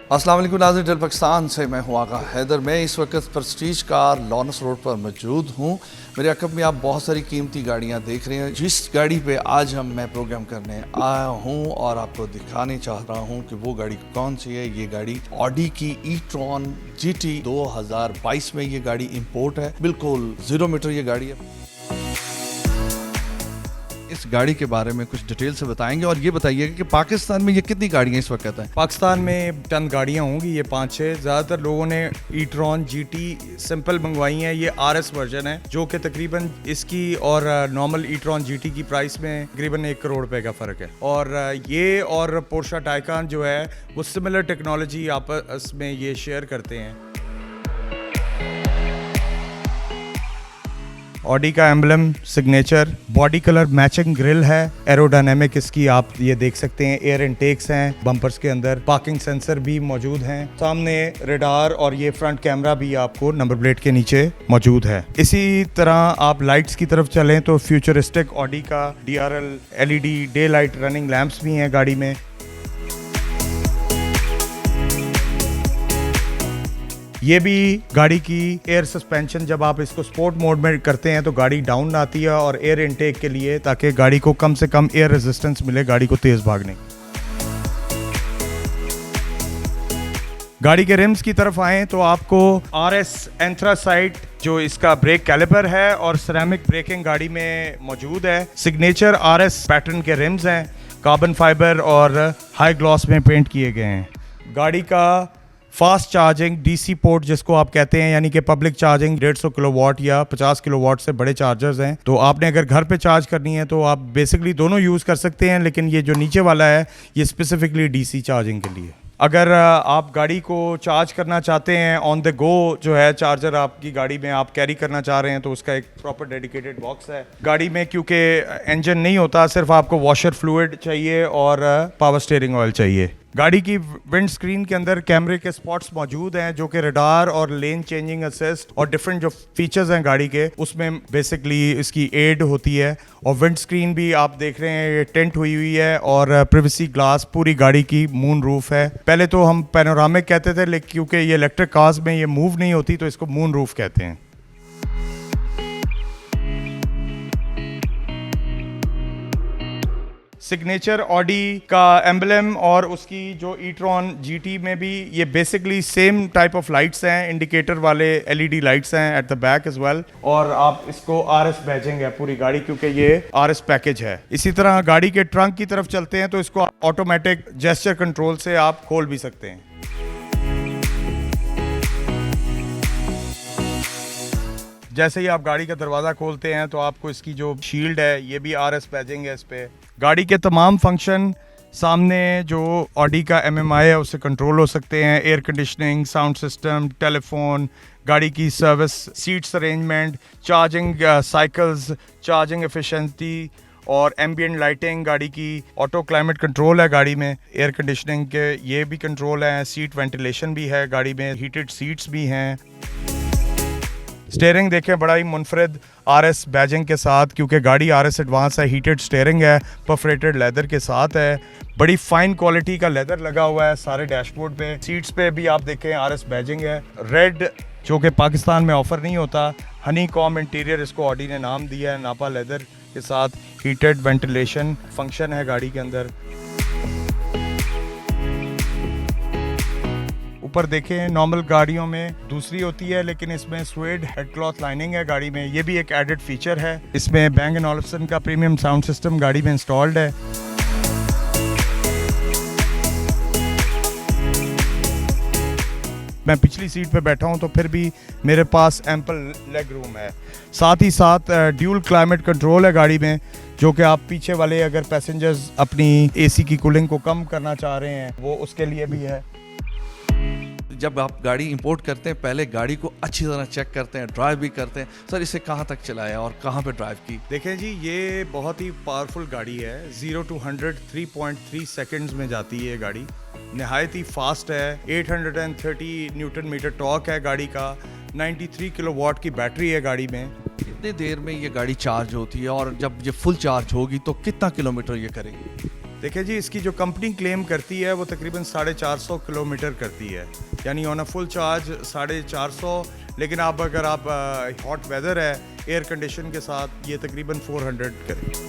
अस्सलाम वालेकुम नाज़रीन, दिल पाकिस्तान से मैं हूँ आगा हैदर। मैं इस वक्त प्रेस्टीज कार लॉरेंस रोड पर मौजूद हूँ। मेरे अकब में आप बहुत सारी कीमती गाड़ियाँ देख रहे हैं। जिस गाड़ी पे आज मैं प्रोग्राम करने आया हूँ और आपको दिखाने चाह रहा हूँ कि वो गाड़ी कौन सी है। ये गाड़ी ऑडी की ई-ट्रॉन GT 2022 में ये गाड़ी इंपोर्ट है, बिल्कुल 0 मीटर ये गाड़ी है। इस गाड़ी के बारे में कुछ डिटेल से बताएंगे और ये बताइएगा कि पाकिस्तान में ये कितनी गाड़ियाँ इस वक्त हैं। पाकिस्तान में चंद गाड़ियाँ होंगी, ये 5-6। ज़्यादातर लोगों ने ई-ट्रॉन GT सिंपल मंगवाई हैं। ये RS वर्जन है जो कि तकरीबन इसकी और नॉर्मल ई-ट्रॉन GT की प्राइस में तकरीबन 1 करोड़ रुपए का फ़र्क है। और ये और पोर्शा टायकान जो है वो सिमिलर टेक्नोलॉजी आपस में ये शेयर करते हैं। ऑडी का emblem signature, body colour matching grill है, एरोडायनेमिक इसकी आप ये देख सकते हैं, एयर इनटेक्स हैं बम्पर्स के अंदर, पार्किंग सेंसर भी मौजूद हैं, सामने रेडार और ये फ्रंट कैमरा भी आपको नंबर प्लेट के नीचे मौजूद है। इसी तरह आप लाइट्स की तरफ चलें तो फ्यूचरिस्टिक ऑडी का DRL LED day light running lamps भी हैं गाड़ी में। ये भी गाड़ी की एयर सस्पेंशन, जब आप इसको स्पोर्ट मोड में करते हैं तो गाड़ी डाउन आती है और एयर इनटेक के लिए, ताकि गाड़ी को कम से कम एयर रेजिस्टेंस मिले गाड़ी को तेज भागने। गाड़ी के रिम्स की तरफ आएं तो आपको RS एंथ्रासाइट जो इसका ब्रेक कैलिपर है और सिरेमिक ब्रेकिंग गाड़ी में मौजूद है। सिग्नेचर RS पैटर्न के रिम्स हैं, कार्बन फाइबर और हाई ग्लॉस में पेंट किए गए हैं। गाड़ी का फास्ट चार्जिंग DC पोर्ट जिसको आप कहते हैं, यानी कि पब्लिक चार्जिंग 150 किलोवाट या 50 किलोवाट से बड़े चार्जर्स हैं। तो आपने अगर घर पे चार्ज करनी है तो आप बेसिकली दोनों यूज़ कर सकते हैं, लेकिन ये जो नीचे वाला है ये स्पेसिफिकली DC चार्जिंग के लिए। अगर आप गाड़ी को चार्ज करना चाहते हैं ऑन द गो, जो है चार्जर आपकी गाड़ी में आप कैरी करना चाह रहे हैं, तो उसका एक प्रॉपर डेडिकेटेड बॉक्स है गाड़ी में। क्योंकि इंजन नहीं होता, सिर्फ आपको वॉशर फ्लूइड चाहिए और पावर स्टीयरिंग ऑयल चाहिए। गाड़ी की विंड स्क्रीन के अंदर कैमरे के स्पॉट्स मौजूद हैं जो कि रडार और लेन चेंजिंग असिस्ट और डिफरेंट जो फीचर्स हैं गाड़ी के, उसमें बेसिकली इसकी एड होती है। और विंड स्क्रीन भी आप देख रहे हैं, ये टेंट हुई है और प्रिवेसी ग्लास पूरी गाड़ी की मून रूफ है। पहले तो हम पैनोरामिक कहते थे, लेकिन क्योंकि ये इलेक्ट्रिक कार्स में ये मूव नहीं होती तो इसको मून रूफ कहते हैं। सिग्नेचर ऑडी का एम्बलम और उसकी जो ई-ट्रॉन GT में भी ये basically same type of lights हैं, इंडिकेटर वाले LED लाइट्स हैं at the back as well. और आप इसको RS बैजिंग है पूरी गाड़ी, क्योंकि ये RS पैकेज है। इसी तरह गाड़ी के ट्रंक की तरफ चलते हैं तो इसको ऑटोमेटिक जेस्चर कंट्रोल से आप खोल भी सकते हैं। जैसे ही आप गाड़ी का दरवाज़ा खोलते हैं तो आपको इसकी जो शील्ड है ये भी RS बैजिंग है इस पे। गाड़ी के तमाम फंक्शन सामने जो ऑडी का MMI है उससे कंट्रोल हो सकते हैं। Air conditioning, sound system, telephone, गाड़ी की service, seats arrangement, charging cycles, charging efficiency और एम्बिएंट लाइटिंग। गाड़ी की ऑटो क्लाइमेट कंट्रोल है गाड़ी में, एयर कंडीशनिंग के ये भी कंट्रोल है, सीट वेंटिलेशन भी है गाड़ी में, हीटेड सीट्स भी हैं। स्टीयरिंग देखें, बड़ा ही मुनफरद RS बैजिंग के साथ, क्योंकि गाड़ी RS एडवांस है, हीटेड स्टीयरिंग है, परफोरेटेड लेदर के साथ है, बड़ी फाइन क्वालिटी का लेदर लगा हुआ है सारे डैशबोर्ड पे। सीट्स पे भी आप देखें RS बैजिंग है। रेड जो कि पाकिस्तान में ऑफर नहीं होता, हनी कॉम इंटीरियर इसको ऑडी ने नाम दिया है, नापा लेदर के साथ हीटेड वेंटिलेशन फंक्शन है गाड़ी के अंदर। ऊपर देखें, नॉर्मल गाड़ियों में दूसरी होती है, लेकिन इसमें स्वेड हेड क्लॉथ लाइनिंग है गाड़ी में, ये भी एक एडेड फीचर है। इसमें Bang & Olufsen का प्रीमियम साउंड सिस्टम गाड़ी में इंस्टॉल्ड है। मैं पिछली सीट पे बैठा हूं तो फिर भी मेरे पास एम्पल लेग रूम है। साथ ही साथ ड्यूल क्लाइमेट कंट्रोल है गाड़ी में, जो कि आप पीछे वाले अगर पैसेंजर्स अपनी AC की कूलिंग को कम करना चाह रहे हैं वो उसके लिए भी है। जब आप गाड़ी इंपोर्ट करते हैं पहले गाड़ी को अच्छी तरह चेक करते हैं, ड्राइव भी करते हैं। सर इसे कहाँ तक चलाया और कहाँ पे ड्राइव की? देखें जी, ये बहुत ही पावरफुल गाड़ी है। 0 to 100 3.3 सेकंड्स में जाती है ये गाड़ी, नहायत ही फास्ट है। 830 न्यूटन मीटर टॉर्क है गाड़ी का, 93 किलोवाट की बैटरी है गाड़ी में। कितनी देर में ये गाड़ी चार्ज होती है और जब ये फुल चार्ज होगी तो कितना किलोमीटर ये करेगी? देखिए जी, इसकी जो कंपनी क्लेम करती है वो तकरीबन 450 किलोमीटर करती है, यानी ऑन अ फुल चार्ज 450, लेकिन अगर आप हॉट वेदर है एयर कंडीशन के साथ ये तकरीबन 400 करेगी।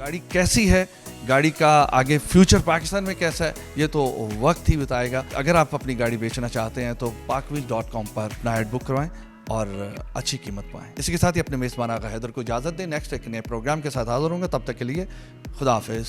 गाड़ी कैसी है, गाड़ी का आगे फ्यूचर पाकिस्तान में कैसा है, ये तो वक्त ही बताएगा। अगर आप अपनी गाड़ी बेचना चाहते हैं तो parkwheels.com पर अपना ऐड बुक करवाएं और अच्छी कीमत पाएं। इसी के साथ ही अपने मेज़बान आगा हैदर को इजाज़त दें। नेक्स्ट एक नए प्रोग्राम के साथ हाजिर होंगे, तब तक के लिए खुदा हाफिज़।